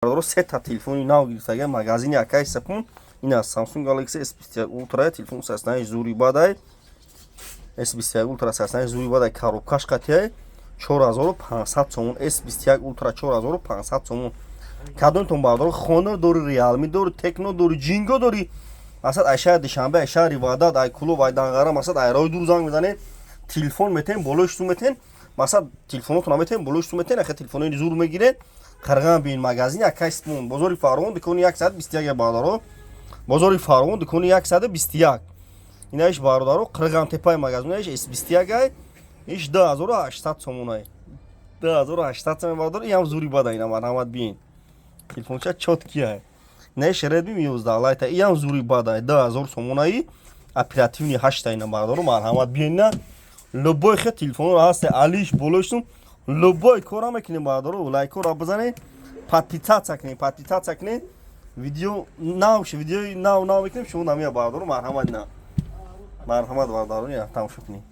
бардоро сета телефони нав гирифтага магазини акай сапун ина Samsung Galaxy S21 Ultra телефон саснай зури бадай S21 Ultra саснай зури бадай коробкаш қатияй 4500 сомон S21 Ultra 4500 сомон кадонтон бардоро Honor дори Realme дори Tecno дори Jingo дори масад айша дишанбе айша ривадад ай кулов ай данғара масад айрой дур занг мезанед телефон метен болош сум метен масад телефонотон метен болош сум метен аха телефони зур мегиред Қырған бин магазин акай сапун бозори Фарғон дикони 121 бардоро бозори Фарғон дикони 121 инаиш бардоро Қырған тепай магазин иш S21 иш 2800 сомонай 2800 сомон бардоро ям зури бада ина марҳамат бин телефонча чоткия неш Redmi 11 лайта ям зури бада 2000 сомонай оперативни 8 ина бардоро марҳамат бин на любой хе телефон аст алиш болошум любой кора мекунем бардоро лайкора бизанед подписаться кунед видео нав мекунем шумо намия бардоро марҳамат бардоро я тамошо кунед